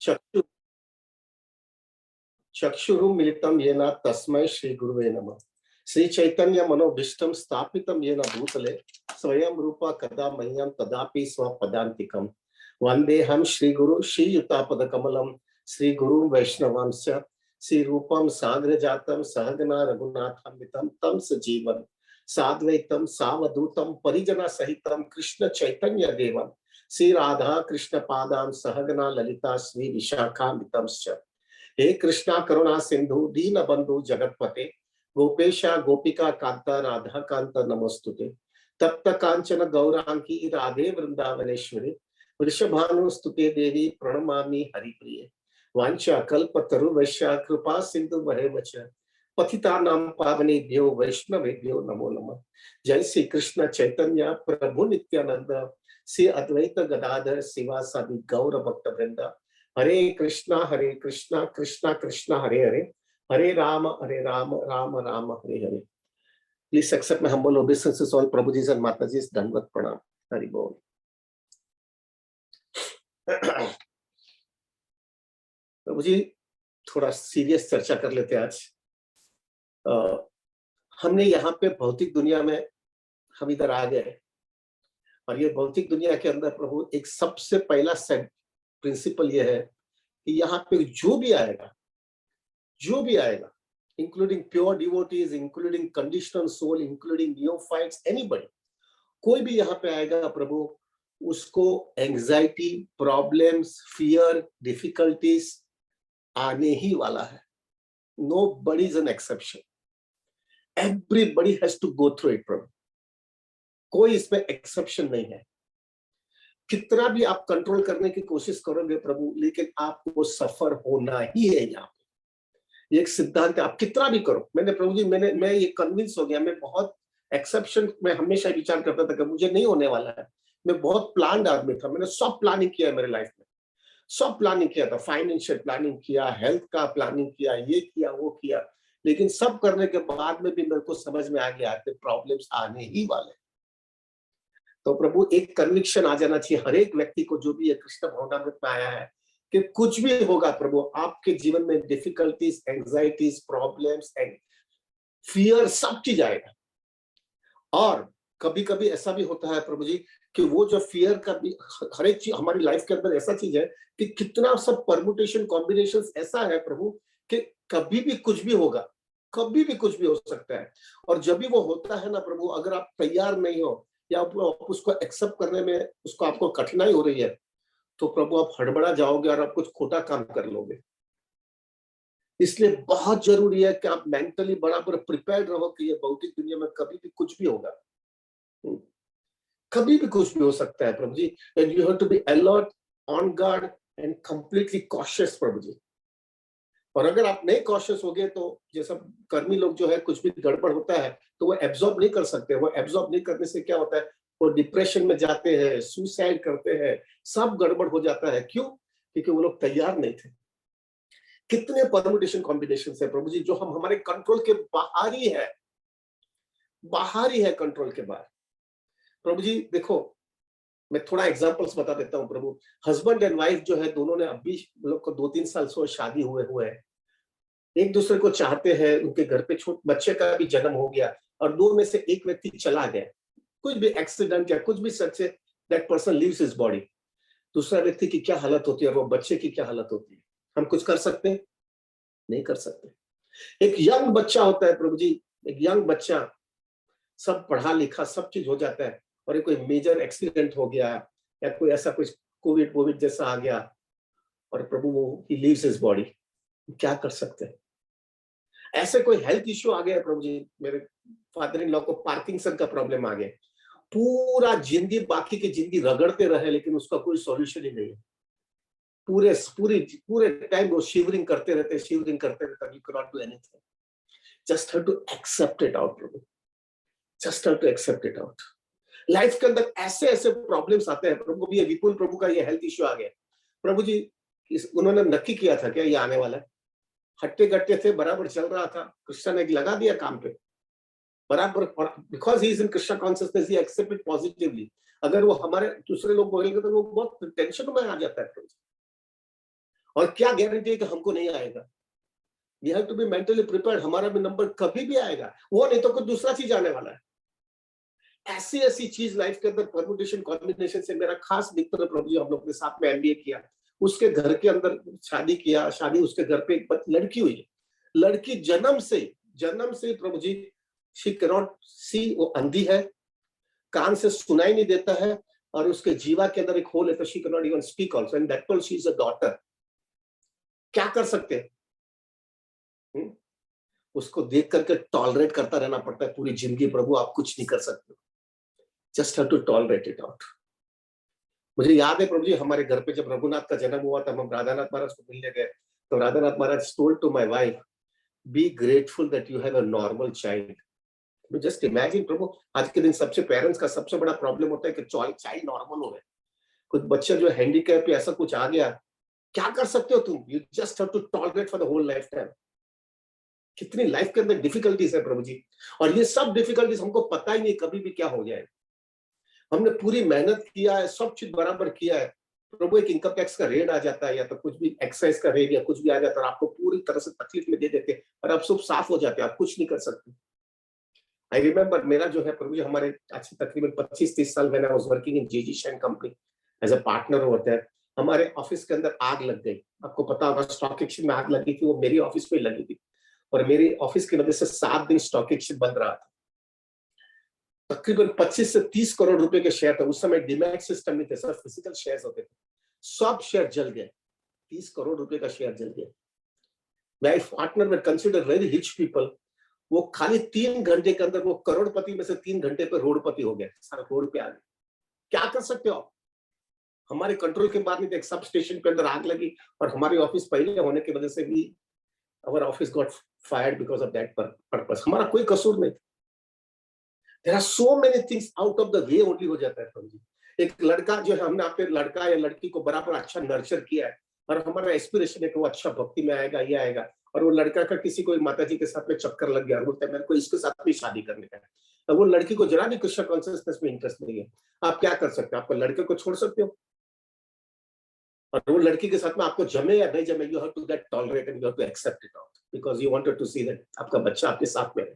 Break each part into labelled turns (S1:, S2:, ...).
S1: चक्षु चक्षुरुन्मीलितं येन तस्मै श्रीगुरुवे नमः। श्री चैतन्य मनोभीष्टं स्थापितं येन भूतले स्वयं रूप कदा मह्यं तदापि स्वपदान्तिकं वन्देऽहं श्रीगुरु श्रीयुतापदकमलं श्रीगुरुं वैष्णवांश्च श्रीरूपं साग्रजातं सहगना रघुनाथान्वितं तं सजीवं साद्वैतं सावधूतं परिजनसहितं कृष्ण चैतन्य देवं श्री राधा कृष्ण पादां सहगना ललिता श्री विशाखान्वितंश्च। हे कृष्णा करुणा सिंधु दीन बंधु जगतपते गोपेशा गोपिका कांता राधा कांता नमस्तुते। तप्त कांचन गौरांगी राधे वृंदावनेश्वरी वृषभानुस्तुते देवी प्रणमामि हरिप्रिये। वांछा कल्पतरुवैश्या कृपा सिंधु वरेवच पतितानां पावनेभ्यो वैष्णवेभ्यो नमो नमः। जय श्री कृष्ण चैतन्य प्रभु नित्यानंद श्री अद्वैत गदाधर शिवासादि गौर भक्त वृंदा। हरे कृष्णा कृष्णा कृष्णा हरे हरे हरे राम राम राम हरे हरे। Please accept my humble obeisances all Prabhuji's and Mataji's दंडवत प्रणाम। हरि बोल। प्रभुजी थोड़ा सीरियस चर्चा कर लेते हैं आज। हमने यहाँ पे भौतिक दुनिया में हम इधर आ गए और ये भौतिक दुनिया के अंदर प्रभु एक सबसे पहला सेट प्रिंसिपल ये है कि यहाँ पे जो भी आएगा including pure devotees, including conditional soul, including neophytes, anybody, कोई भी यहाँ पे आएगा प्रभु, उसको एंजाइटी, प्रॉब्लम्स, फियर, डिफिकल्टीज आने ही वाला है। Nobody is an exception. Everybody has to go through it प्रभु, कोई इसमें एक्सेप्शन नहीं है। कितना भी आप कंट्रोल करने की कोशिश करोगे प्रभु, लेकिन आपको सफर होना ही है। यहाँ पे एक सिद्धांत है, आप कितना भी करो। मैंने प्रभु जी मैं ये कन्विंस हो गया। मैं बहुत एक्सेप्शन में हमेशा विचार करता था कि मुझे नहीं होने वाला है। मैं बहुत प्लान्ड आदमी था, मैंने सब प्लानिंग किया है मेरे लाइफ में, सब प्लानिंग किया था, फाइनेंशियल प्लानिंग किया, हेल्थ का प्लानिंग किया, ये किया वो किया, लेकिन सब करने के बाद में भी मेरे को समझ में आ गया कि प्रॉब्लम्स आने ही वाले। तो प्रभु एक कन्विक्शन आ जाना चाहिए हर एक व्यक्ति को, जो भी ये कृष्ण भावनामृत में आया है, कि कुछ भी होगा प्रभु आपके जीवन में, difficulties, anxieties, problems and fear, सब चीज आएगा। और कभी कभी ऐसा भी होता है प्रभु जी कि वो जो फियर का भी, हर एक चीज हमारी लाइफ के अंदर ऐसा चीज है कि कितना सब परमुटेशन कॉम्बिनेशन ऐसा है प्रभु कि कभी भी कुछ भी होगा, कभी भी कुछ भी हो सकता है। और जब भी वो होता है ना प्रभु, अगर आप तैयार नहीं हो या आप उसको एक्सेप्ट करने में उसको आपको कठिनाई हो रही है, तो प्रभु आप हड़बड़ा जाओगे और आप कुछ खोटा काम कर लोगे। इसलिए बहुत जरूरी है कि आप मेंटली बराबर प्रिपेयर्ड रहो कि ये भौतिक दुनिया में कभी भी कुछ भी होगा, कभी भी कुछ भी हो सकता है prabhu ji. And you have to be alert, on guard and completely cautious prabhu ji. और अगर आप नहीं कॉशियस हो गए तो जैसा कर्मी लोग जो है, कुछ भी गड़बड़ होता है तो वो एब्जॉर्ब नहीं कर सकते। वो एब्जॉर्ब नहीं करने से क्या होता है, वो डिप्रेशन में जाते हैं, सुसाइड करते हैं, सब गड़बड़ हो जाता है। क्यों? क्योंकि वो लोग तैयार नहीं थे। कितने परमुटेशन कॉम्बिनेशन है प्रभु जी जो हम हमारे कंट्रोल के बाहर ही है, बाहर ही है कंट्रोल के बाहर। प्रभु जी देखो, मैं थोड़ा एग्जांपल्स बता देता हूँ प्रभु। हस्बैंड एंड वाइफ जो है, दोनों ने अभी लोग को 2-3 साल से शादी हुए हैं, एक दूसरे को चाहते हैं, उनके घर पे छोटे बच्चे का भी जन्म हो गया और दो में से एक व्यक्ति चला गया, कुछ भी एक्सीडेंट या कुछ भी सच से that person leaves his body. दूसरा व्यक्ति की क्या हालत होती है और वो बच्चे की क्या हालत होती है? हम कुछ कर सकते हैं? नहीं कर सकते। एक यंग बच्चा होता है प्रभु जी, एक यंग बच्चा, सब पढ़ा लिखा, सब चीज हो जाता है, और कोई मेजर एक्सीडेंट हो गया या कोई ऐसा कुछ कोविड जैसा आ गया और प्रभु वो ही लीव्स हिज बॉडी, क्या कर सकते हैं? ऐसे कोई हेल्थ इश्यू आ गया प्रभु जी, मेरे फादर इन लॉ को पार्किंसन का प्रॉब्लम आ गया, पूरा जिंदगी, बाकी की जिंदगी रगड़ते रहे लेकिन उसका कोई सॉल्यूशन ही नहीं है। पूरे टाइम वो शिवरिंग करते रहते, you can not do anything. Just have to accept it out Prabhu, just have to accept it out. Life के अंदर ऐसे ऐसे प्रॉब्लम्स आते हैं प्रभु। भी विपुल प्रभु का ये हेल्थ इश्यू आ गया प्रभु जी, उन्होंने नक्की किया था क्या ये आने वाला है? हट्टे कट्टे थे, बराबर चल रहा था, कृष्ण ने लगा दिया काम पे बराबर, because he is in Krishna consciousness, he accept it positively. अगर वो हमारे दूसरे लोग बोलेंगे तो वो बहुत टेंशन में आ जाता है। और क्या गारंटी है कि हमको नहीं आएगा? We have to be mentally prepared, हमारा भी नंबर कभी भी आएगा, वो नहीं तो कोई दूसरा चीज आने वाला है। ऐसी ऐसी चीज लाइफ के अंदर परम्यूटेशन कॉम्बिनेशन से, मेरा खास मित्र प्रभु जी, हम लोग ने साथ में एमबीए किया, उसके घर के अंदर शादी किया, शादी उसके घर पे एक लड़की हुई है, लड़की जन्म से प्रभु जी, शी कैन नॉट सी, वो अंधी है, कान से सुनाई नहीं देता है, और उसके जीवा के अंदर एक होल है, तो she can not even speak also, and that she is a daughter. क्या कर सकते हैं? उसको देख करके टॉलरेट करता रहना पड़ता है पूरी जिंदगी। प्रभु आप कुछ नहीं कर सकते, just have to tolerate it out. मुझे याद है प्रभु जी, हमारे घर पे जब रघुनाथ का जन्म हुआ था, हम राधानाथ महाराज को मिलने गए, तो Radhanath Maharaj told to my wife, be grateful that you have a normal child. Just imagine prabhu, आज के दिन सबसे पेरेंट्स का सबसे बड़ा प्रॉब्लम होता है कि चाइल्ड नॉर्मल हो गए, कुछ बच्चा जो हैंडीकैप या ऐसा कुछ आ गया, क्या कर सकते हो तुम? You just have to tolerate for the whole life time. कितनी लाइफ के अंदर डिफिकल्टीज है प्रभु जी, और ये सब डिफिकल्टीज हमको पता ही नहीं कभी भी क्या हो जाए। हमने पूरी मेहनत किया है, सब चीज बराबर किया है, प्रभु एक इनकम टैक्स का रेड आ जाता है, या तो कुछ भी एक्साइज का रेड या कुछ भी आ जाता है, आपको पूरी तरह से तकलीफ में दे देते हैं, और आप सब साफ हो जाते हैं, आप कुछ नहीं कर सकते। आई रिमेम्बर, मेरा जो है प्रभु जी, हमारे अच्छे तकरीबन 25-30 साल मैंने वाज वर्किंग इन जेजी शैन कंपनी एज अ पार्टनर होता है। हमारे ऑफिस के अंदर आग लग गई, आपको पता होगा स्टॉक एक्सचेंज में आग लगी थी, वो मेरी ऑफिस में लगी थी, और मेरी ऑफिस की वजह से 7 दिन स्टॉक एक्सचेंज बंद रहा था। तकरीबन 25 से 30 करोड़ रुपए के शेयर थे, उस समय डीमैट सिस्टम नहीं थे, सब फिजिकल शेयर्स होते थे, सब शेयर जल गए, 30 करोड़ रुपए का शेयर जल गया। माय पार्टनर में कंसीडर वेरी रिच पीपल, वो खाली 3 घंटे के अंदर वो करोड़पति में से 3 घंटे पे रोडपति हो गया, सारा रोड पे आ गए। क्या कर सकते हो आप? हमारे कंट्रोल के बाद नहीं थे, एक सब स्टेशन पे अंदर आग लगी, और हमारी ऑफिस पहले होने की वजह से भी our office got fired because of that purpose। हमारा कोई कसूर नहीं था। There are so many things out of the way only हो जाता है प्रभु जी। एक लड़का जो है, हमने अपने लड़का या लड़की को बराबर अच्छा नर्चर किया है, और हमारा एस्पिरेशन है कि वो अच्छा भक्ति में आएगा, ये आएगा, और वो लड़का का किसी को माता जी के साथ में चक्कर लग गया, और बोलता है मेरे को इसके साथ में शादी करने का है, और वो लड़की को जरा भी कृष्ण कॉन्शियसनेस में इंटरेस्ट नहीं है। आप क्या कर सकते हो? आपको लड़के को छोड़ सकते हो, और वो लड़की के साथ में आपको जमे या नहीं जमे, you have to get tolerate and you have to accept it out, because you wanted to see that आपका बच्चा आपके साथ में है।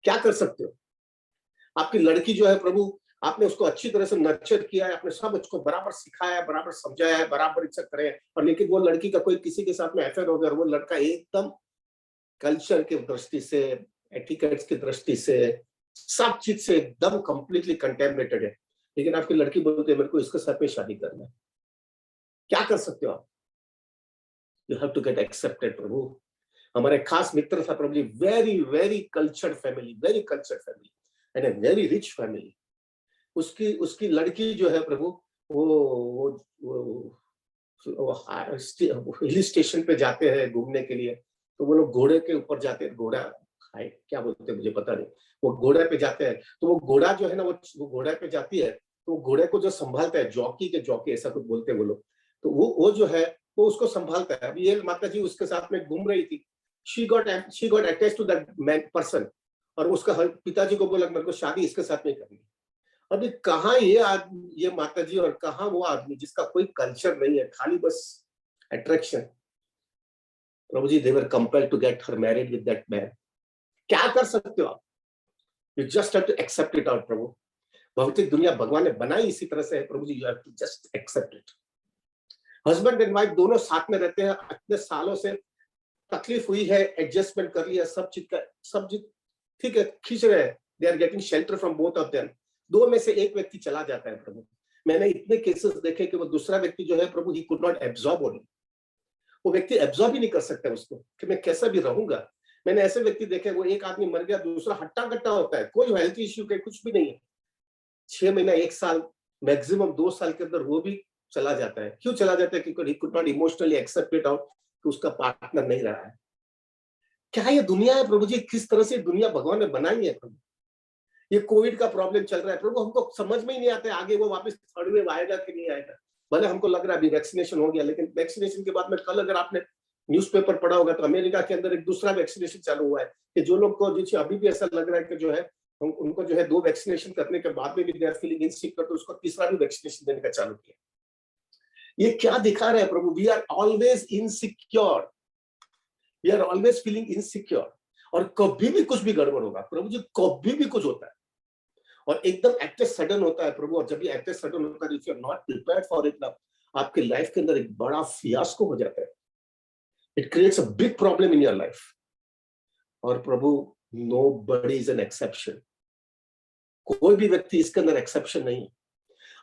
S1: क्या कर सकते हो? आपकी लड़की जो है प्रभु, आपने उसको अच्छी तरह से नर्चर किया है, आपने सब उसको बराबर सिखाया है, बराबर समझाया है, बराबर इज्जत करे, और लेकिन वो लड़की का कोई किसी के साथ में अफेयर हो गया, और वो लड़का एकदम कल्चर की दृष्टि से, एटिकेट्स की दृष्टि से, सब चीज से एकदम कंप्लीटली कंटेमिनेटेड है, लेकिन आपकी लड़की बोलती है मेरे को इसके साथ में शादी करना है। क्या कर सकते हो आप? You have to get accepted prabhu. हमारे खास मित्र था prabhu ji, very very cultured family, very cultured family and a very rich family. उसकी उसकी लड़की जो है प्रभु, वो हिल स्टेशन पे जाते हैं घूमने के लिए, तो वो लोग घोड़े के ऊपर जाते हैं, घोड़ा क्या बोलते हैं मुझे पता नहीं, वो घोड़े पे जाते हैं, तो वो घोड़ा जो है ना, वो घोड़े पे जाती है, तो घोड़े को जो संभालता है, जॉकी ऐसा कुछ बोलते हैं वो लोग, तो वो जो है वो उसको संभालता है। अभी ये माता जी उसके साथ में घूम रही थी, she got attached to that man person, और उसका पिताजी को बोला मेरे को शादी इसके साथ नहीं करनी। अभी कहाँ ये आदमी, ये माता जी, और कहाँ वो आदमी जिसका कोई कल्चर नहीं है, खाली बस attraction. Prabhu ji, they were compelled to get her married with that man। क्या कर सकते हो आप? You just have to accept it out प्रभु। भौतिक दुनिया भगवान ने बनाई इसी तरह से है प्रभु जी, you have to just accept it। Husband and wife दोनों साथ में रहते हैं, इतने सालों से तकलीफ हुई है, एडजस्टमेंट कर लिया, सब चीज ठीक है, खींच रहे हैं, they are getting shelter from both of them. दो में से एक व्यक्ति चला जाता है प्रभु। मैंने इतने केसेस देखे कि वो दूसरा व्यक्ति जो है prabhu, he could not absorb only, वो व्यक्ति एब्जॉर्ब ही नहीं कर सकता उसको कि मैं कैसा भी रहूंगा। मैंने ऐसे व्यक्ति देखे, वो एक आदमी मर गया, दूसरा हट्टा कट्टा होता है, कोई हेल्थ इश्यू के कुछ भी नहीं है, 6 महीना 1 साल मैक्सिमम 2 साल के अंदर वो भी चला जाता है। क्यों चला जाता है? क्योंकि he could not emotionally accept it out कि उसका पार्टनर नहीं रहा है। क्या ये दुनिया है प्रभु जी? किस तरह से दुनिया भगवान ने बनाई है प्रभु। ये कोविड का प्रॉब्लम चल रहा है प्रभु, हमको समझ में ही नहीं आता है आगे वो वापस थर्ड वेव आएगा कि नहीं आएगा। भले हमको लग रहा है अभी वैक्सीनेशन हो गया, लेकिन वैक्सीनेशन के बाद में कल अगर आपने न्यूज़पेपर पढ़ा होगा तो अमेरिका के अंदर एक दूसरा वैक्सीनेशन चालू हुआ है कि जो लोग को जिसे अभी भी ऐसा लग रहा है कि जो है उनको जो है 2 वैक्सीनेशन करने के बाद में भी दे आर फीलिंग इनसिक्योर, तो उसको तीसरा भी वैक्सीनेशन देने का चालू किया। ये क्या दिखा रहा है prabhu? We are always insecure, we are always feeling insecure, और कभी भी कुछ भी गड़बड़ होगा प्रभु जी, कभी भी कुछ होता है और एकदम एक्ट सडन होता है प्रभु। और जब ये एक्ट सडन होता है, if you are not prepared for it, आपके लाइफ के अंदर एक बड़ा फियास्को हो जाता है। It creates a big problem in your life. और prabhu, nobody is an exception, कोई भी व्यक्ति इसके अंदर एक्सेप्शन नहीं है।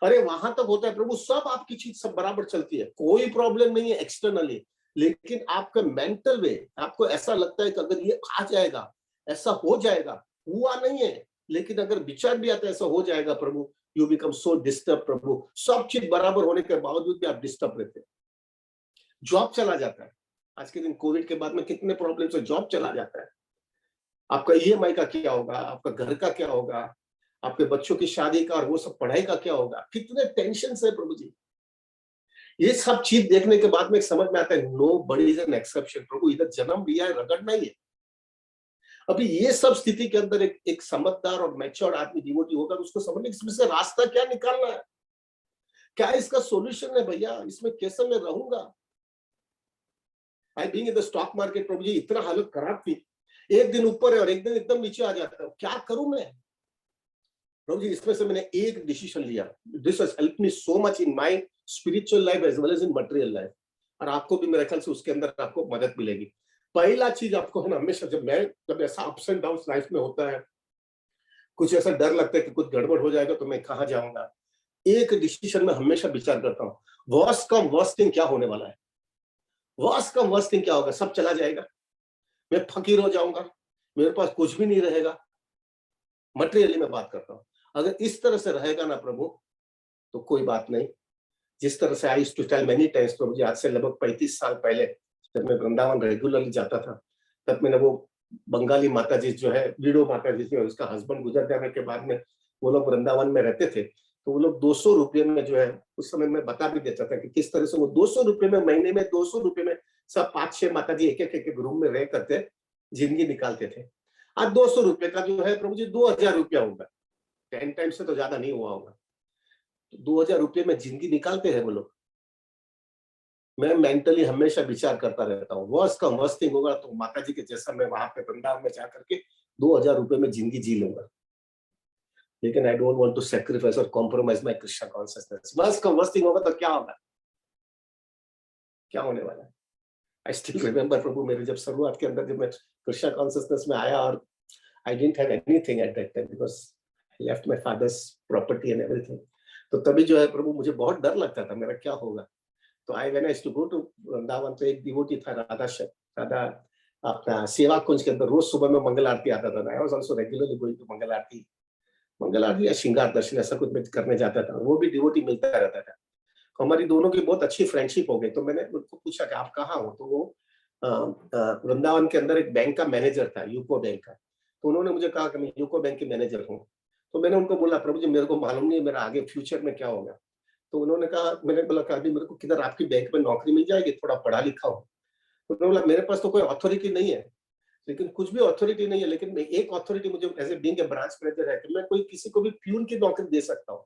S1: अरे वहां तक होता है प्रभु, सब आपकी चीज सब बराबर चलती है, कोई प्रॉब्लम नहीं है एक्सटर्नली, लेकिन आपका मेंटल वे, आपको ऐसा लगता है कि अगर ये आ जाएगा, ऐसा हो जाएगा, हुआ नहीं है, लेकिन अगर विचार भी आता है ऐसा हो जाएगा प्रभु, यू बिकम सो डिस्टर्ब प्रभु। सब चीज बराबर होने के बावजूद भी आप डिस्टर्ब रहते हैं। जॉब चला जाता है, आज के दिन कोविड के बाद में कितने प्रॉब्लम से जॉब चला जाता है। आपका ईएमआई का क्या होगा, आपका घर का क्या होगा, आपके बच्चों की शादी का और वो सब पढ़ाई का क्या होगा, कितने टेंशन है प्रभु जी। ये सब चीज देखने के बाद में समझ में आता है, nobody is an exception prabhu, इधर जन्म लिया है, रगड़ना ही है। अभी ये सब स्थिति के अंदर एक समझदार और मैच्योर आदमी डिवोटी होगा तो उसको समझने इसमें से रास्ता क्या निकालना है, क्या इसका सॉल्यूशन है भैया, इसमें कैसे मैं रहूंगा। I being in the stock market prabhu ji, इतना हालत खराब थी, एक दिन ऊपर है और एक दिन एकदम नीचे आ जाता है, क्या करूं मैं प्रभु जी। इसमें से मैंने एक डिसीजन लिया, this has helped me so much in my spiritual life as well as in material life, और आपको भी मेरे ख्याल से उसके अंदर आपको मदद मिलेगी। पहला चीज आपको है ना, हमेशा जब ऐसा अप्स एंड डाउन लाइफ में होता है, कुछ ऐसा डर लगता है कि कुछ गड़बड़ हो जाएगा तो मैं कहाँ जाऊंगा, एक डिसीजन में हमेशा विचार करता हूँ, वर्स्ट कम वर्स्ट थिंग क्या होने वाला है, वर्स्ट कम वर्स्ट थिंग क्या होगा, सब चला जाएगा, मैं फकीर हो जाऊंगा, मेरे पास कुछ भी नहीं रहेगा। मटेरियली में बात करता हूँ, अगर इस तरह से रहेगा ना प्रभु तो कोई बात नहीं। जिस तरह से I used to tell many times prabhu ji, आज से लगभग 35 साल पहले जब मैं वृंदावन रेगुलरली जाता था, तब मैंने वो बंगाली माता जी जो है, वीडो माता जी थी और उसका हस्बैंड गुजर जाने के बाद में वो लोग वृंदावन में रहते थे, तो वो लोग 200 रुपये में जो है, उस समय मैं बता भी देता था कि किस तरह से वो 200 रुपये में, महीने में 200 रुपये में सब 5-6 माता जी एक रूम में रह करके जिंदगी निकालते थे। आज 200 रुपये का जो है प्रभु जी 2000 रुपया होगा, 10 टाइम्स से तो ज्यादा नहीं हुआ होगा। तो 2000 रुपये में जिंदगी निकालते हैं वो लोग। मैं मेंटली हमेशा विचार करता रहता हूँ, वर्स्ट का वर्स्ट थिंग होगा तो माता जी के जैसा मैं वहां पे वृंदावन में जाकर के 2000 रुपये में जिंदगी जी लूंगा, लेकिन I don't want to sacrifice और compromise my Krishna consciousness. Worst का वर्स्ट थिंग होगा तो क्या होगा, क्या होने वाला है। आई स्टिल रिमेम्बर प्रभु, मेरे जब शुरुआत के अंदर जब मैं कृष्णा कॉन्शियसनेस में आया, और I didn't have anything at that time because I left my father's property and everything. तो तभी जो है प्रभु, मुझे बहुत डर लगता था मेरा क्या होगा। तो I when I used to go to Vrindavan, तो एक डिवोटी था राधा अपना सेवा कुंज के अंदर, रोज सुबह में मंगल आरती आता था। I was also regularly going to mangal aarti या श्रृंगार दर्शन ऐसा कुछ मैं करने जाता था, वो भी डिवोटी मिलता रहता था। तो हमारी दोनों की बहुत अच्छी फ्रेंडशिप हो गई। तो मैंने उनको पूछा कि आप कहाँ हो, तो वो वृंदावन के अंदर एक बैंक का मैनेजर था, यूको बैंक का। तो उन्होंने मुझे कहा कि मैं यूको बैंक के मैनेजर हूँ। तो मैंने उनको बोला, प्रभु जी मेरे को मालूम नहीं है मेरा आगे फ्यूचर में क्या होगा। तो उन्होंने कहा, मैंने बोला कि अभी मेरे को किधर आपकी बैंक में नौकरी मिल जाएगी, थोड़ा पढ़ा लिखा हूँ। तो उन्होंने बोला, मेरे पास तो कोई अथॉरिटी नहीं है, लेकिन कुछ भी अथॉरिटी नहीं है, लेकिन एक अथॉरिटी मुझे as a being a branch manager है कि मैं कोई किसी को भी प्यून की नौकरी दे सकता हूँ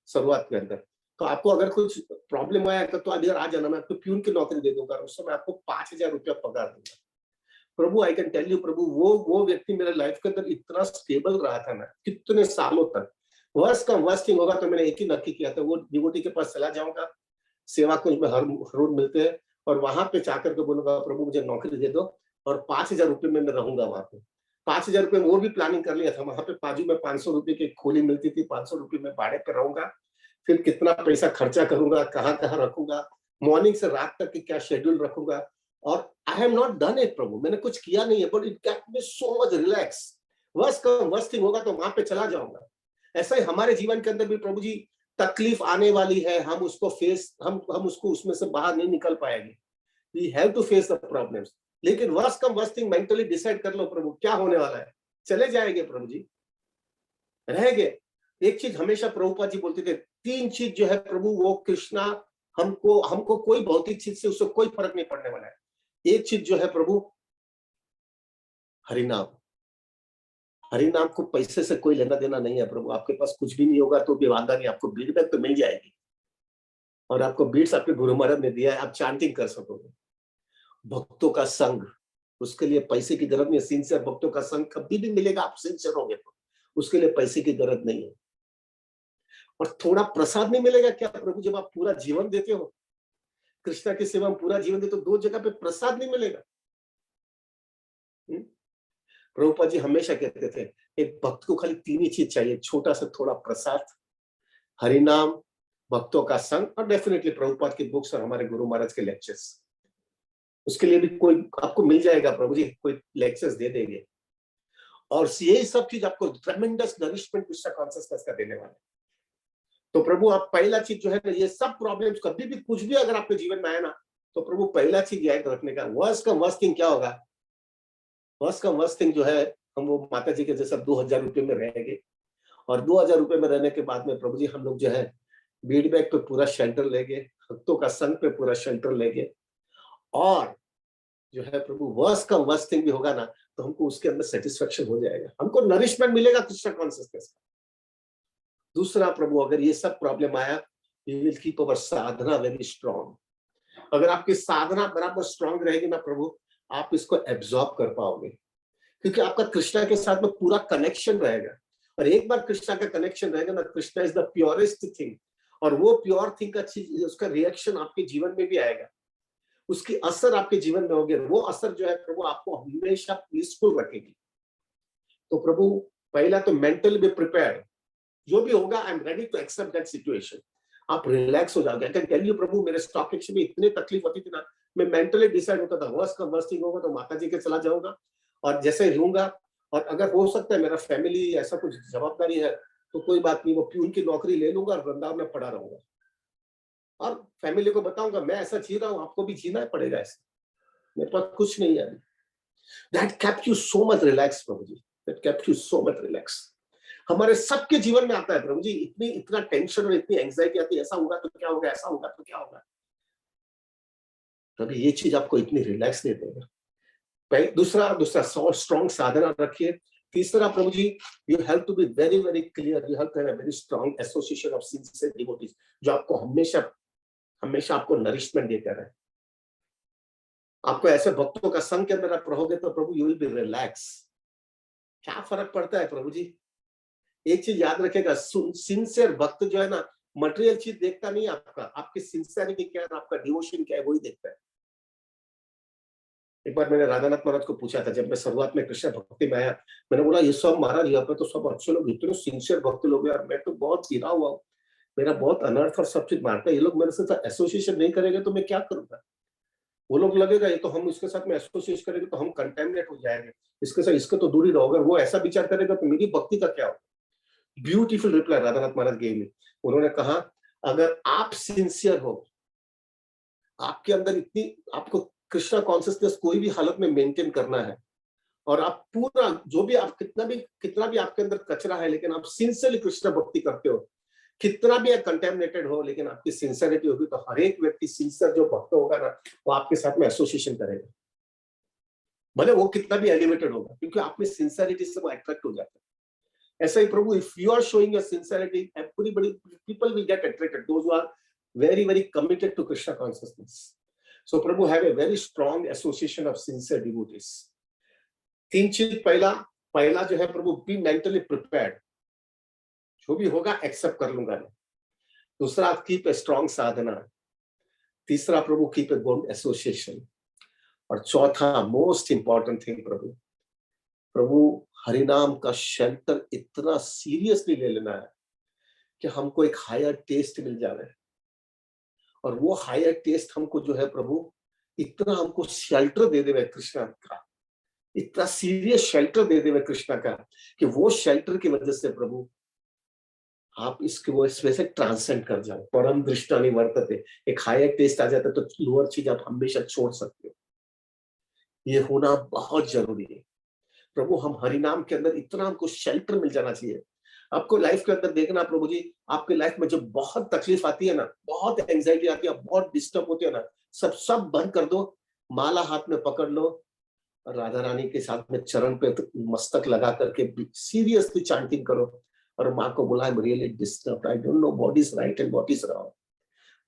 S1: शुरुआत के अंदर। तो आपको अगर कुछ प्रॉब्लम आया तो आप इधर आ जाना, मैं आपको प्यून की नौकरी दे दूंगा, उस समय आपको 5000 रुपया पगार दूंगा। प्रभु आई कैन टेल यू प्रभु, वो व्यक्ति मेरे लाइफ के अंदर इतना स्टेबल रहा था ना कितने सालों तक। वर्स्ट का वर्स्ट थिंग होगा तो मैंने एक ही नक्की किया था, वो डिवोटी के पास चला जाऊंगा, सेवा कुंज में हर रोज मिलते हैं, और वहां पे जाकर के बोलूंगा, प्रभु मुझे नौकरी दे दो और 5000 रुपये में मैं रहूंगा वहां पे। 5000 रुपये में वो भी प्लानिंग कर लिया था, वहां पे बाजू में 500 रुपये की खोली मिलती थी, 500 रुपये में भाड़े पे रहूंगा, फिर कितना पैसा खर्चा करूंगा, कहाँ कहाँ रखूंगा, मॉर्निंग से रात तक की क्या शेड्यूल रखूंगा। और I have not done it prabhu, मैंने कुछ किया नहीं है, but it get me so much relax. Worst का वर्स्ट थिंग होगा तो वहां पे चला जाऊंगा। ऐसा ही हमारे जीवन के अंदर भी प्रभु जी, तकलीफ आने वाली है, हम उसको हम उसको उसमें से बाहर नहीं निकल पाएंगे। We have to face the problems, लेकिन worst come worst thing mentally decide कर लो, प्रभु क्या होने वाला है, चले जाएंगे प्रभु जी, रहेंगे। एक चीज हमेशा प्रभुपाद जी बोलते थे, 3 चीज जो है प्रभु वो कृष्णा, हमको हमको कोई भौतिक चीज से उससे कोई फर्क नहीं पड़ने वाला है। एक चीज जो है प्रभु, हरिनाम। हरिनाम को पैसे से कोई लेना देना नहीं है प्रभु, आपके पास कुछ भी नहीं होगा तो भी वादा नहीं, आपको फीडबैक तो मिल जाएगी। और आपको बीट्स आपके गुरु महाराज ने दिया है, आप चैंटिंग कर सकोगे। भक्तों का संग, उसके लिए पैसे की जरूरत नहीं है। सिंसियर भक्तों का संग कभी भी मिलेगा, आप सिंसियर होगे तो उसके लिए पैसे की जरूरत नहीं है। और थोड़ा प्रसाद नहीं मिलेगा क्या प्रभु, जब आप पूरा जीवन देते हो कृष्णा की सेवा में, पूरा जीवन देते हो, दो जगह पे प्रसाद नहीं मिलेगा। प्रभुपाद जी हमेशा कहते थे एक भक्त को खाली तीन ही चीज चाहिए, छोटा सा थोड़ा प्रसाद, हरिनाम, भक्तों का संग, और डेफिनेटली प्रभुपाद की बुक्स और हमारे गुरु महाराज के लेक्चर्स। उसके लिए भी कोई आपको मिल जाएगा, प्रभु जी कोई लेक्चर्स दे देंगे। और यही सब चीज आपको ट्रेमेंडस नरिशमेंट कृष्णा कॉन्शियसनेस का देने वाले। तो प्रभु आप पहला चीज जो है ना, ये सब प्रॉब्लम्स कभी भी कुछ भी अगर आपके जीवन में आए ना, तो प्रभु पहला चीज याद रखने का, वर्स्ट का वर्स्ट थिंग क्या होगा? वर्स्ट का वर्स्ट थिंग जो है, हम वो माता जी के जैसा 2000 रुपए में रहेंगे, और 2000 रुपए में रहने के बाद में प्रभु जी हम लोग जो है फीडबैक पे पूरा शेल्टर लेंगे, भक्तों का संग पे पूरा शेल्टर लेंगे, और जो है प्रभु वर्स्ट का वर्स्ट थिंग भी होगा ना, तो हमको उसके अंदर सेटिस्फेक्शन हो जाएगा, हमको नरिशमेंट मिलेगा कृष्णा कॉन्शियसनेस का। दूसरा प्रभु, अगर ये सब प्रॉब्लम आया, we will keep our sadhana very strong. अगर आपकी साधना बराबर स्ट्रॉन्ग रहेगी ना प्रभु, आप इसको एब्जॉर्ब कर पाओगे, क्योंकि आपका कृष्णा के साथ में पूरा कनेक्शन रहेगा। और एक बार कृष्णा का कनेक्शन रहेगा ना, Krishna is the purest thing, और वो प्योर थिंग का चीज, उसका रिएक्शन आपके जीवन में भी आएगा, उसकी असर आपके जीवन में होगी, वो असर जो है प्रभु आपको हमेशा पीसफुल रखेगी। तो प्रभु पहला तो मेंटली बी प्रिपेयर्ड, जो भी होगा I am ready to accept that situation. आप रिलैक्स हो जाओगे। I can tell you Prabhu, मेरे स्टॉक एक्सचेंज में इतनी तकलीफ होती थी ना, मैं मेंटली डिसाइड होता था वर्स्ट का वर्स्ट थिंग होगा तो माता जी के चला जाऊंगा, और जैसे रहूंगा, और अगर हो सकता है मेरा फैमिली ऐसा कुछ जवाबदारी है तो कोई बात नहीं, वो प्यून की नौकरी ले लूंगा और वृंदावन में पड़ा रहूंगा, और फैमिली को बताऊंगा मैं ऐसा जी रहा हूँ, आपको भी जीना पड़ेगा ऐसा, मेरे पास कुछ नहीं है। That kept you so much relax Prabhu ji, that kept you so much relax. हमारे सबके जीवन में आता है प्रभु जी, इतना टेंशन और इतनी एंजाइटी आती है, ऐसा होगा तो क्या होगा, ऐसा होगा तो क्या होगा। प्रभु ये चीज आपको इतनी रिलैक्स दे देगा। दूसरा दूसरा स्ट्रॉन्ग साधना रखिए। तीसरा prabhu ji, you have to be very very clear, you have to have a very strong association of sincere devotees, जो आपको हमेशा हमेशा आपको नरिशमेंट देते रहे। आपको ऐसे भक्तों का संग के अंदर आप रहोगे तो प्रभु यू विल बी रिलैक्स। क्या फर्क पड़ता है प्रभु जी, एक चीज याद रखेगा, सिंसियर भक्त जो है ना, मटेरियल चीज देखता नहीं, आपका आपकी सिंसियरिटी क्या है, आपका डिवोशन क्या है, वही देखता है। एक बार मैंने राधानाथ महाराज को पूछा था, जब मैं शुरुआत में कृष्ण भक्ति में आया, मैंने बोला ये सब महाराज यहाँ पे तो सब अच्छे लोग, इतने सिंसियर भक्त लोग हैं, और मैं तो बहुत गिरा हुआ हूँ, मेरा बहुत अनर्थ और सब चीज मारता है, ये लोग मेरे साथ एसोसिएशन नहीं करेंगे तो मैं क्या करूंगा। वो लोग लगेगा ये तो हम इसके साथ में एसोसिएट करेंगे तो हम कंटेमिनेट हो जाएंगे, इसके साथ इसके तो दूरी रहोगे, वो ऐसा विचार करेगा तो मेरी भक्ति का क्या होगा। ब्यूटीफुल रिप्लाई राधानाथ महाराज गेव मी। उन्होंने कहा अगर आप सिंसियर हो, आपके अंदर इतनी, आपको कृष्णा कॉन्शियसनेस कोई भी हालत में मेंटेन करना है, और आप पूरा जो भी आप कितना भी आपके अंदर कचरा है, लेकिन आप सिंसियरली कृष्ण भक्ति करते हो, कितना भी कंटेमिनेटेड हो, लेकिन आपकी सिंसियरिटी होगी, तो हर एक व्यक्ति सिंसियर जो भक्त होगा ना, वो आपके साथ में एसोसिएशन करेगा, भले वो कितना भी एलिवेटेड होगा, क्योंकि आप में सिंसियरिटी से वो अट्रैक्ट हो जाता है। ऐसा ही prabhu, if you are showing your sincerity, everybody, people will get attracted, those who are very very committed to Krishna consciousness. So Prabhu have a very strong association of sincere devotees. तीन चीज, पहला जो है प्रभु, बी मेंटली प्रिपेयर्ड, जो भी होगा accept कर लूंगा मैं। दूसरा, कीप ए स्ट्रॉन्ग साधना। तीसरा प्रभु, कीप ए गुड एसोसिएशन। और चौथा मोस्ट इंपॉर्टेंट थिंग प्रभु हरिनाम का शेल्टर इतना सीरियसली ले लेना है कि हमको एक हायर टेस्ट मिल जाए, और वो हायर टेस्ट हमको जो है प्रभु इतना हमको शेल्टर दे देवे कृष्णा का, इतना सीरियस शेल्टर दे देवे कृष्णा का, कि वो शेल्टर की वजह से प्रभु आप इसके वो इसमें से ट्रांसेंड कर जाओ। परम दृष्टा निवर्तते, एक हायर टेस्ट आ जाता है तो लोअर चीज आप हमेशा छोड़ सकते हो। ये होना बहुत जरूरी है प्रभु। हम हरिनाम के अंदर इतना हमको शेल्टर मिल जाना चाहिए। आपको लाइफ के अंदर देखना प्रभु जी, आपके लाइफ में जब बहुत तकलीफ आती है ना, बहुत एंजाइटी आती है, बहुत डिस्टर्ब होती है ना, सब बंद कर दो, माला हाथ में पकड़ लो, और राधा रानी के साथ में चरण पे मस्तक लगा करके सीरियसली चैंटिंग करो, और माँ को बोला I am really disturbed, I don't know what is right and what is wrong.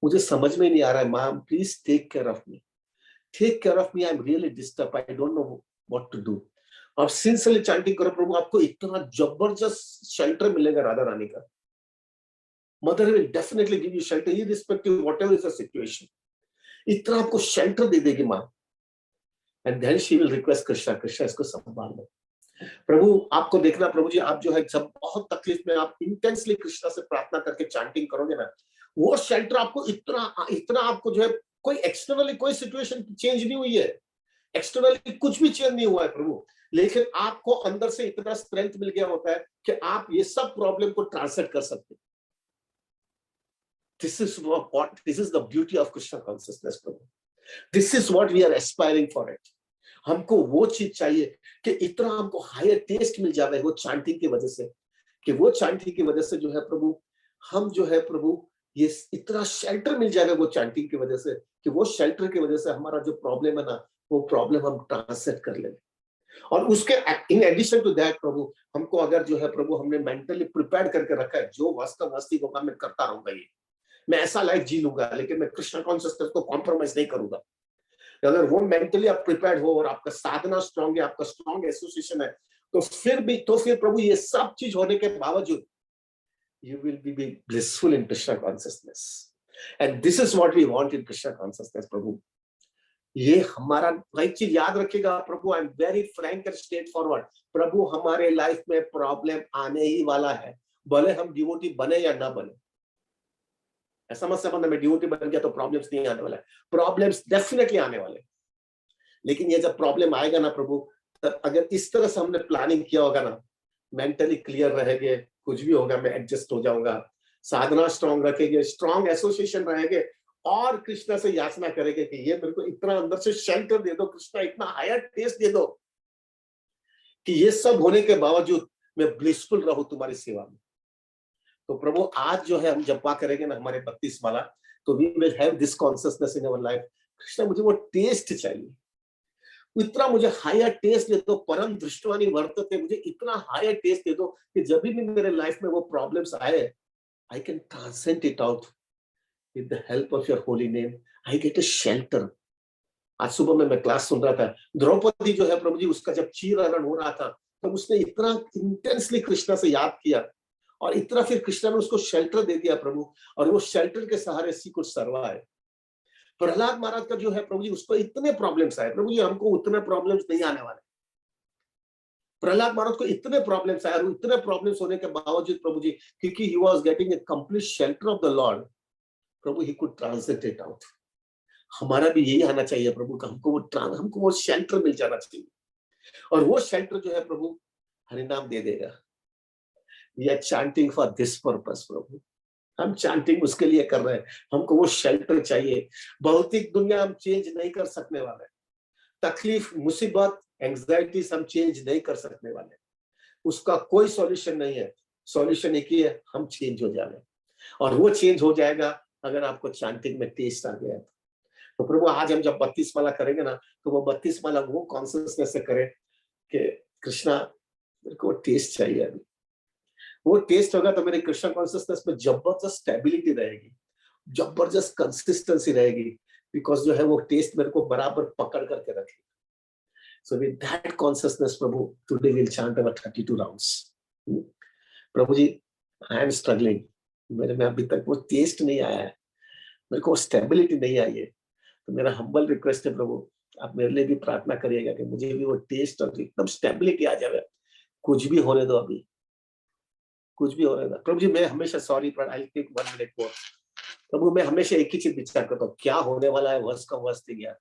S1: मुझे समझ में नहीं आ रहा है, ma'am please take care of me, take care of me, I am really disturb, I don't know what to do. आप sincerely chanting करो, प्रभु आपको इतना जबरदस्त शेल्टर मिलेगा राधा रानी का। Mother will definitely give you shelter irrespective whatever is the situation. इतना आपको shelter दे देगी माँ। And then she will request Krishna, Krishna इसको संभाल लो। प्रभु आपको देखना, प्रभु जी आप जो है जब बहुत तकलीफ में आप इंटेंसली कृष्णा से प्रार्थना करके चैंटिंग करोगे ना, वो शेल्टर आपको इतना इतना आपको जो है, कोई एक्सटर्नली कोई सिचुएशन चेंज नहीं हुई है, एक्सटर्नली कुछ भी चेंज नहीं हुआ है प्रभु, लेकिन आपको अंदर से इतना स्ट्रेंथ मिल गया होता है कि आप ये सब प्रॉब्लम को ट्रांसलेट कर सकते हैं। This is the beauty of Krishna consciousness, Prabhu. This is what we are aspiring for it. हमको वो चीज चाहिए कि इतना हमको हायर टेस्ट मिल जाए वो चैंटिंग की वजह से, कि वो चैंटिंग की वजह से जो है प्रभु, हम जो है प्रभु ये इतना शेल्टर मिल जाएगा वो चैंटिंग की वजह से, कि वो शेल्टर की वजह से हमारा जो प्रॉब्लम है ना, वो प्रॉब्लम हम ट्रांसलेट कर लेंगे। और उसके इन एडिशन टू दैट प्रभु, हमको अगर जो है प्रभु हमने मेंटली प्रिपेयर करके रखा है, जो वास्तव मस्ती होगा मैं करता रहूंगा, ये मैं ऐसा लाइफ जी लूंगा, लेकिन मैं कृष्ण कॉन्शियसनेस को कॉम्प्रोमाइज नहीं करूंगा। अगर वो मेंटली आप प्रिपेयर्ड हो और आपका साधना स्ट्रांग है, आपका स्ट्रांग एसोसिएशन है, तो फिर प्रभु ये सब चीज होने के बावजूद you will be blissful in Krishna consciousness, and this is what we want in Krishna consciousness, प्रभु। ये हमारा एक चीज याद रखिएगा prabhu, I am very frank and straightforward, prabhu हमारे लाइफ में प्रॉब्लम आने ही वाला है, भले हम डिवोटी बने या ना बने। ऐसा मत समझना मैं डिवोटी बन गया तो प्रॉब्लम्स नहीं आने वाला है, प्रॉब्लम्स डेफिनेटली आने वाले, लेकिन ये जब प्रॉब्लम आएगा ना प्रभु, तब अगर इस तरह से हमने प्लानिंग किया होगा ना, मेंटली क्लियर रहेंगे, कुछ भी होगा मैं एडजस्ट हो जाऊंगा, साधना स्ट्रांग रखेंगे, स्ट्रांग एसोसिएशन रहेंगे, और कृष्णा से याचना करेंगे कि ये मेरे को इतना अंदर से शेल्टर दे दो कृष्णा, इतना हायर टेस्ट दे दो कि ये सब होने के बावजूद मैं ब्लिसफुल रहूं तुम्हारी सेवा में। तो प्रभु आज जो है हम जपा करेंगे ना हमारे 32 माला, तो we will have this consciousness in our life, Krishna मुझे वो टेस्ट चाहिए, इतना मुझे हायर टेस्ट दे दो, परम दृष्टवानी वर्तते, मुझे इतना हायर टेस्ट दे दो कि जब भी मेरे लाइफ में वो प्रॉब्लम्स आए, I can transcend it out with the help of your holy name, I get a shelter. आज सुबह में मैं क्लास सुन रहा था, द्रौपदी जो है प्रभु जी, उसका जब चीरहरण हो रहा था, तो उसने इतना इंटेंसली कृष्णा से याद किया, और इतना फिर कृष्णा ने उसको शेल्टर दे दिया प्रभु, और वो शेल्टर के सहारे सी कुछ सर्वा है। प्रहलाद महाराज का जो है प्रभु जी, उसको इतने प्रॉब्लम्स आए प्रभु जी, हमको उतने प्रॉब्लम्स नहीं आने वाले। प्रहलाद महाराज को इतने प्रॉब्लम्स आए, और इतने प्रॉब्लम्स होने के बावजूद प्रभु जी, क्योंकि he was getting a complete shelter of the Lord, Prabhu he could translate it out. हमारा भी यही आना चाहिए प्रभु का, हमको वो शेल्टर मिल जाना चाहिए, और वो शेल्टर जो है प्रभु हरिनाम दे देगा। We are chanting for this purpose prabhu, हम चैंटिंग उसके लिए कर रहे हैं, हमको वो शेल्टर चाहिए। भौतिक दुनिया हम चेंज नहीं कर सकने वाले, तकलीफ मुसीबत एंजाइटीज हम चेंज नहीं कर सकने वाले, उसका कोई सॉल्यूशन नहीं है। सॉल्यूशन एक ही है, हम चेंज हो जाए, और वो चेंज हो जाएगा अगर आपको चैंटिंग में टेस्ट आ गया। तो प्रभु आज हम जब 32 माला करेंगे ना, तो वो 32 माला वो कॉन्शियसनेस से करें कि कृष्णा मेरे को टेस्ट चाहिए, अभी वो टेस्ट होगा तो मेरे कृष्ण कॉन्शियसनेस में जबरदस्त स्टेबिलिटी रहेगी, जबरदस्त कंसिस्टेंसी रहेगी, बिकॉज जो है वो टेस्ट मेरे को बराबर पकड़ करके रखेगा। So with that consciousness Prabhu, today we will chant our 32 rounds. Prabhu ji I am struggling, मेरे में अभी तक वो टेस्ट नहीं आया है, मेरे को स्टेबिलिटी नहीं आई है, तो मेरा हम्बल रिक्वेस्ट है प्रभु, आप मेरे लिए भी प्रार्थना करिएगा कि मुझे भी वो टेस्ट और एकदम स्टेबिलिटी आ जाए। कुछ भी होने दो, अभी कुछ भी होने दो प्रभु जी। मैं हमेशा सॉरी पर आई टेक 1 मिनट मोर प्रभु, मैं हमेशा एक ही चीज विचार करता हूँ, क्या होने वाला है वर्ष का वर्ष गया।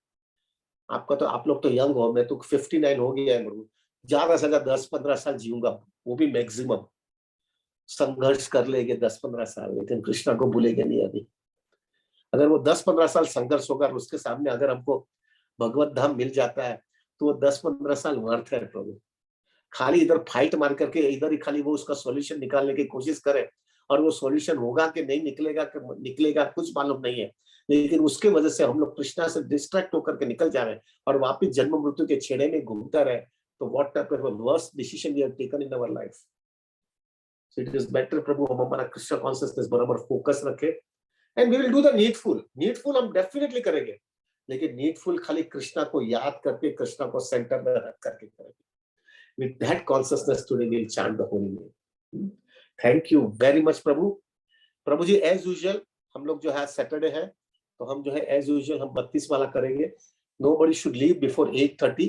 S1: आपका तो, आप लोग तो यंग हो, मैं तो 59 हो गया है प्रभु, ज्यादा से ज्यादा 10-15 साल जीऊंगा, वो भी मैक्सिमम। संघर्ष कर लेंगे 10-15 साल, लेकिन कृष्णा को भूलेंगे नहीं अभी। अगर वो 10-15 साल संघर्ष होगा, उसके सामने अगर हमको भगवत धाम मिल जाता है, तो वो 10-15 साल वर्थ है प्रभु। खाली इधर फाइट मार करके इधर ही खाली वो उसका सॉल्यूशन निकालने की कोशिश करे, और वो सॉल्यूशन होगा कि नहीं निकलेगा कुछ मालूम नहीं है, लेकिन उसके वजह से हम लोग कृष्णा से डिस्ट्रैक्ट होकर के निकल जा रहे हैं, और वापिस जन्म मृत्यु के छेड़े में घूमता रहे, तो what type of worst decision we have taken in our life. So it is better prabhu, हम हमारा कृष्ण कॉन्शियसनेस बराबर फोकस रखे, and we will do the needful. Needful हम डेफिनेटली करेंगे, लेकिन नीडफुल खाली कृष्णा को याद करके, कृष्णा को सेंटर में रख करके करेंगे. With that consciousness today we'll chant the holy name. Thank you very much Prabhu. Prabhu ji as usual हम लोग जो है सैटरडे है, तो हम जो है एज यूजुअल हम 32 वाला करेंगे. Nobody should leave before 8:30.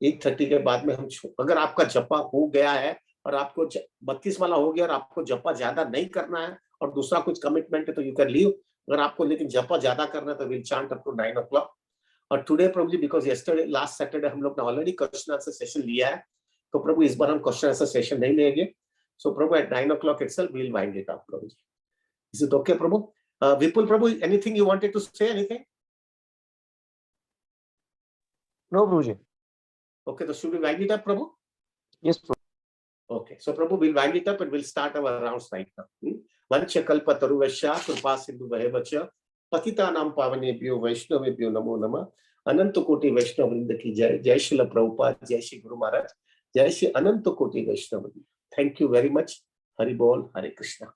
S1: 8:30 के बाद में हम, अगर आपका जपा हो गया है और आपको 32 वाला हो गया और आपको जपा ज्यादा नहीं करना है और दूसरा कुछ कमिटमेंट है तो यू कैन लीव. अगर आपको लेकिन जपा ज्यादा करना है तो will chant up to 9 o'clock. और today Prabhu ji because yesterday last Saturday हम लोग ने ऑलरेडी क्वेश्चन आंसर सेशन लिया है, तो प्रभु इस बार हम क्वेश्चन आंसर सेशन नहीं लेंगे. So prabhu at 9 o'clock itself we will wind it up prabhu ji. Is it okay prabhu? Vipul prabhu, anything you wanted to say, anything?
S2: No Prabhuji.
S1: Okay, so should we wind it up Prabhu?
S2: Yes Prabhu.
S1: Okay, so Prabhu we'll wind it up and we'll start our rounds right now. वंश कल्पतरुवश्या कृपा सिंधु वैभवच पतितानां पावनेभ्यो वैष्णवेभ्यो नमो नमः. अनंत कोटि वैष्णव वृंद की जय. जय श्री प्रभुपाद, जय श्री गुरु महाराज, जय श्री अनंत कोटि वैष्णव. Thank you very much. Hari बोल, हरे कृष्णा.